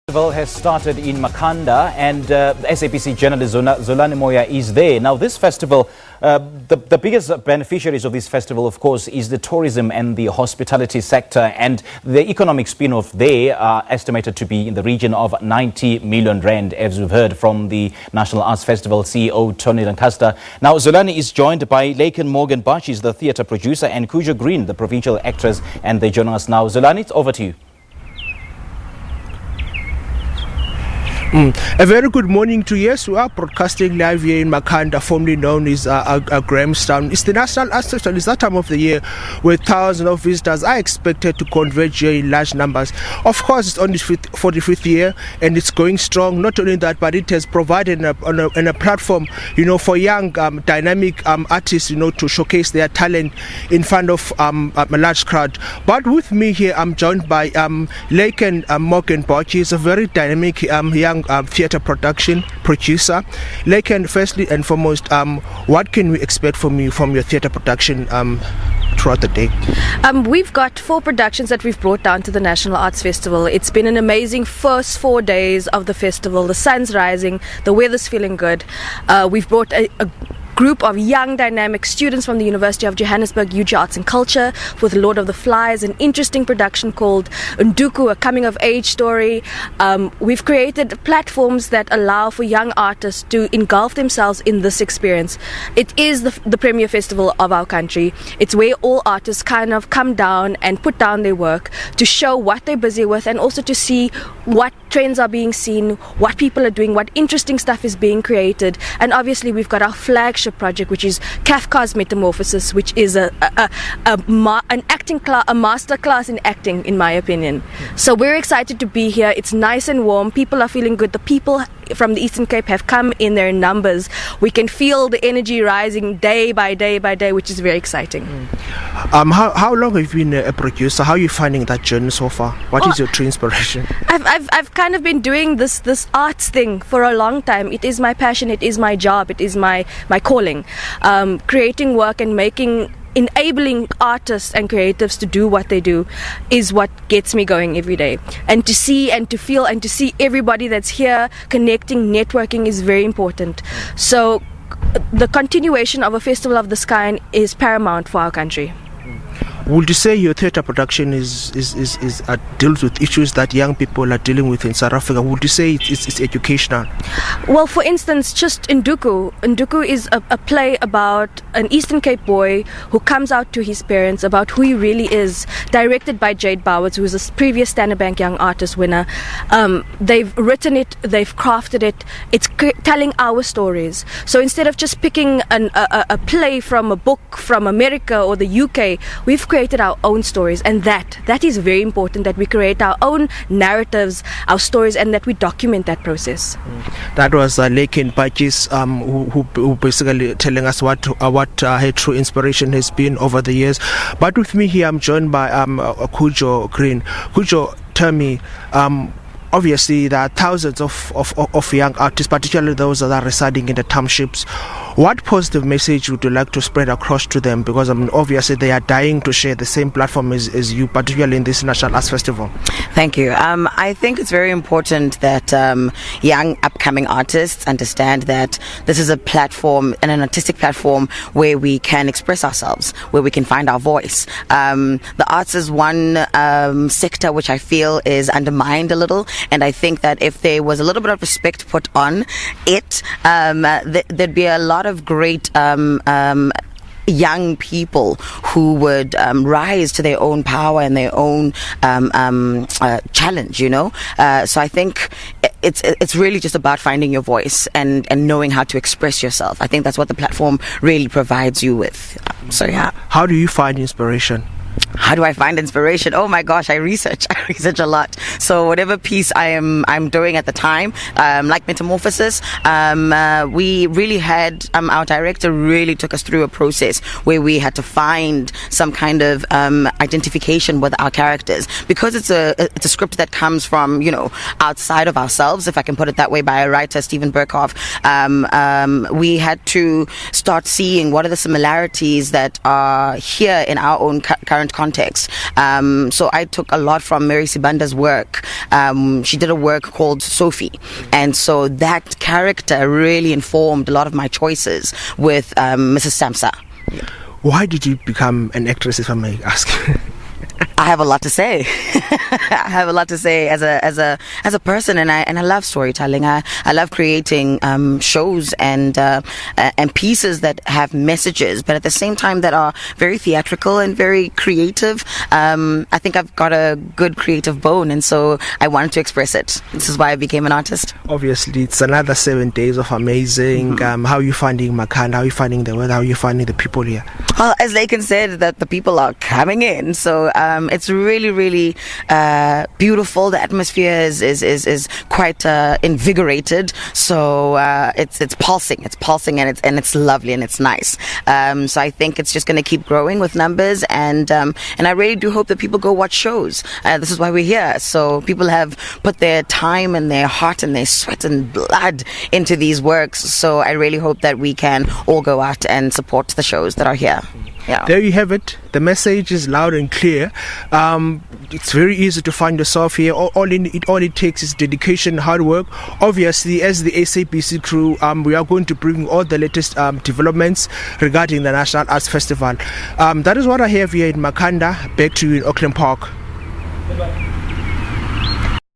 Festival has started in Makhanda, and SABC journalist Zolani Moya is there. Now, this festival, the biggest beneficiaries of this festival, of course, is the tourism and the hospitality sector, and the economic spin-off there are estimated to be in the region of 90 million rand, as we've heard from the National Arts Festival CEO Tony Lancaster. Now, Zolani is joined by Laken Morgan Bach, she's the theatre producer, and Cujo Green, the provincial actress, and they join us now. Zolani, it's over to you. A very good morning to you. Yes, we are broadcasting live here in Makhanda, formerly known as Grahamstown. It's the National Arts Festival. It's that time of the year where thousands of visitors are expected to converge here in large numbers. Of course, it's on its 45th year and it's going strong. Not only that, but it has provided a platform, for young, dynamic artists, to showcase their talent in front of a large crowd. But with me here, I'm joined by Laken Morgan Bach. He's a very dynamic young theatre production producer. Laken, firstly and foremost, what can we expect from you from your theatre production throughout the day? We've got 4 productions that we've brought down to the National Arts Festival. It's been an amazing first 4 days of the festival. The sun's rising, the weather's feeling good. We've brought a group of young dynamic students from the University of Johannesburg, UG Arts and Culture, with Lord of the Flies, an interesting production called Nduku, a coming of age story. We've created platforms that allow for young artists to engulf themselves in this experience. It is the premier festival of our country. It's where all artists kind of come down and put down their work to show what they're busy with, and also to see what trends are being seen, what people are doing, what interesting stuff is being created. And obviously we've got our flagship project, which is Kafka's Metamorphosis, which is an acting class, a master class in acting, in my opinion. So we're excited to be here. It's nice and warm. People are feeling good. The people from the Eastern Cape have come in their numbers. We can feel the energy rising day by day by day, which is very exciting. How long have you been a producer? How are you finding that journey so far? What is your true inspiration? I've kind of been doing this arts thing for a long time. It is my passion. It is my job. It is my calling. Creating work and enabling artists and creatives to do what they do is what gets me going every day. And to see and to feel and to see everybody that's here connecting, networking is very important. So the continuation of a festival of this kind is paramount for our country. Would you say your theatre production is deals with issues that young people are dealing with in South Africa? Would you say it's educational? Well, for instance, just Nduku. Nduku is a play about an Eastern Cape boy who comes out to his parents about who he really is, directed by Jade Bowers, who is a previous Standard Bank Young Artist winner. They've written it, they've crafted it. It's telling our stories. So instead of just picking a play from a book from America or the UK, we've created our own stories, and that is very important, that we create our own narratives, our stories, and that we document that process. That was Laken Bach, who basically telling us what her true inspiration has been over the years. But with me here, I'm joined by Cujo Green. Cujo, tell me, obviously there are thousands of young artists, particularly those that are residing in the townships. What positive message would you like to spread across to them? Because obviously they are dying to share the same platform as you, particularly in this National Arts Festival. Thank you. I think it's very important that young upcoming artists understand that this is a platform, and an artistic platform, where we can express ourselves, where we can find our voice. The arts is one sector which I feel is undermined a little, and I think that if there was a little bit of respect put on it, there'd be a lot of great young people who would rise to their own power and their own challenge, so I think it's really just about finding your voice and knowing how to express yourself. I think that's what the platform really provides you with. So yeah. How do you find inspiration? How do I find inspiration? Oh my gosh, I research a lot. So whatever piece I'm doing at the time, like Metamorphosis, we really had our director really took us through a process where we had to find some kind of identification with our characters, because it's a script that comes from outside of ourselves, if I can put it that way, by a writer, Stephen Burkhoff. We had to start seeing what are the similarities that are here in our own current different context. So I took a lot from Mary Sibanda's work. She did a work called Sophie, and so that character really informed a lot of my choices with Mrs. Samsa. Why did you become an actress, if I may ask? I have a lot to say. I have a lot to say as a person, and I love storytelling. I love creating shows and pieces that have messages, but at the same time that are very theatrical and very creative. I think I've got a good creative bone, and so I wanted to express it. This is why I became an artist. Obviously, it's another 7 days of amazing. How are you finding Makhanda? How are you finding the weather? How are you finding the people here? Well, as Lakin said, that the people are coming in, so it's really, really beautiful. The atmosphere is quite invigorated. So it's pulsing. It's pulsing, and it's lovely, and it's nice. So I think it's just going to keep growing with numbers, and I really do hope that people go watch shows. This is why we're here. So people have put their time and their heart and their sweat and blood into these works. So I really hope that we can all go out and support the shows that are here. Yeah. There you have it. The message is loud and clear. It's very easy to find yourself here. All it takes is dedication, hard work. Obviously, as the SABC crew, we are going to bring all the latest developments regarding the National Arts Festival. That is what I have here in Makhanda. Back to you in Auckland Park. Goodbye.